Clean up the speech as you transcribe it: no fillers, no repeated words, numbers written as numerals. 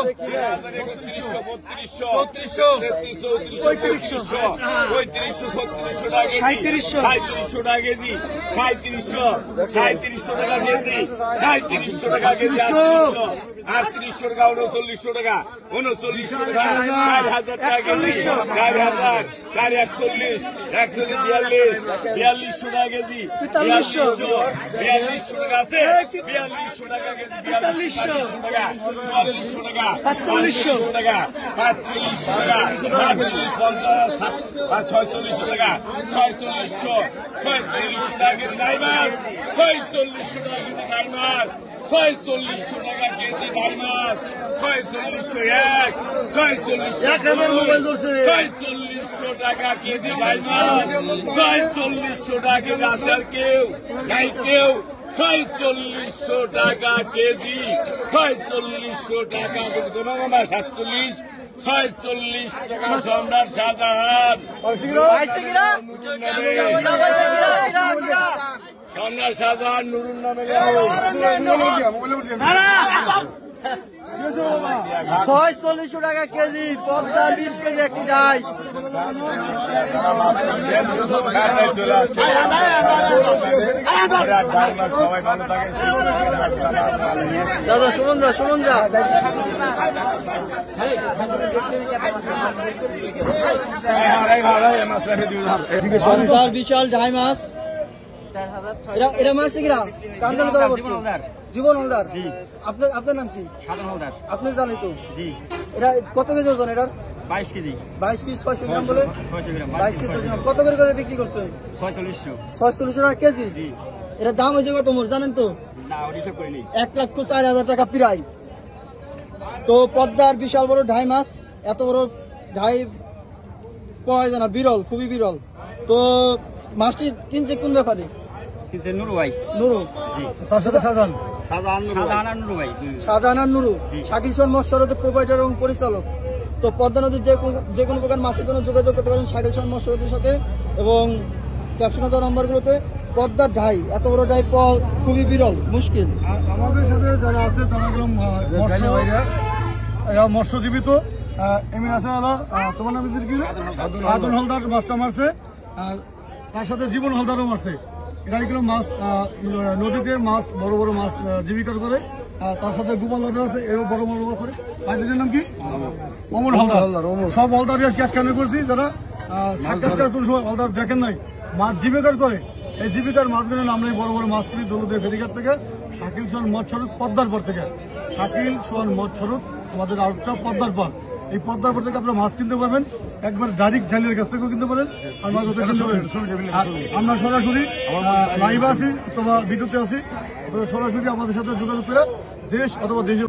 টাকা কেজি, 3700 টাকা কেজি, 3700 টাকা কেজি, 3800 টাকা, 3900 টাকা, 3900 টাকা, 4000 টাকা কেজি, 4000, 4140, 140, 4200 টাকা কেজি, 4200 টাকা আছে, 4200 টাকা কেজি, 4200 টাকা, 4400 টাকা, 4500 টাকা, 4500 টাকা, 46 টাকা, 4600 টাকা কেজি নাই মাছ, 4600 টাকা কেজি নাই মাছ, 4600 টাকা কেজি নাই মাছ, 4600 এক, 4600 টাকা কেজি নাই মাছ, 4600 টাকা কেজি আছে আর কেউ নাই কেউ, 4600 টাকা কেজি, 4600 টাকা কেজি কোন মামা 47, 46 টাকা সম্রাট শাহজাহান, সম্রাট শাহজাহান নুরুল নামে 4600 টাকা কেজি, পদ্মা 20 কেজি একটি ডাই। দাদা শুনুন যা বিশাল ডাই মাছ, এরা মাছ কিরা কান্দালে ধরা পড়ছে। জীবন হলদার, আপনার নাম কি? সাধন হলদার। আপনি জানেন তো? জি। এরা কত কেজি ওজন এটার? 22 কেজি। 22 পিস 600 গ্রাম বলে 600 গ্রাম। 22 কেজি 600 গ্রাম। কত করে বিক্রি করছেন? 4600 টাকা কেজি। জি। এর দাম হয়েছে কত মোর জানেন তো? না, হিসাব করিনি। 1,04,000 টাকা প্রায়। তো পদ্মার বিশাল বড় ঢাই মাছ, এত বড় ঢাই পাওয়া যায় না, বিরল, খুবই বিরল। তো মাছটি কিনছে কোন ব্যাপারে? কিনছে নুরু ভাই। নুরু, তার সাথে শাহজাহান আর নুরু, শাকিল শোন মৎস্যরদের প্রোভাইডার এবং পরিচালক। তো পদ্মা নদীর যে কোনো প্রকার মাছের জন্য যোগাযোগ করতে পারেন শাকিল শোন মৎস্যরদের সাথে, এবং ক্যাপশনে দেওয়া নম্বরগুলোতে। পদ্মার ঢাই, এত বড় ঢাই পাওয়া খুবই বিরল, মুশকিল। আমাদের সাথে যারা আছে তারা গেল মৎস্যজীবী। তো এমনি আছে হলো তোমার নাম কি? সাধন হলদার মাছটা মারছে, তার সাথে জীবন হলদারও মারছে। এরা এগুলো মাছ নদীতে মাছ বড় বড় মাছ জীবিকা করে, তার সাথে গোপাল হলদার আছে, এও বড় বড় মাছ করে। ভাইদের নাম কি? অমর হলদার। সব হলদার আজকে একখানে করছি, যারা সাক্ষাৎকার কোন সময় হলদার দেখেন নাই, মাছ জীবিকার করে। এই জীবিকার মাছগুলো আমরা বড় বড় মাছ কিনি দৌলতদিয়া ফেরিঘাট থেকে, শাকিল সোহান মৎস্যরূপ পদ্মার পর থেকে। শাকিল সোহান মৎস্যরূপ আমাদের আরেকটা পদ্মার পর। এই পদ্মার পর থেকে আপনারা মাছ কিনতে পারবেন, একবার ডাইরেক্ট জালের কাছ থেকেও কিনতে পারেন। আমরা সরাসরি লাইভ আছি অথবা ভিডিওতে আছি, সরাসরি আমাদের সাথে যোগাযোগ করে দেশ অথবা দেশীয়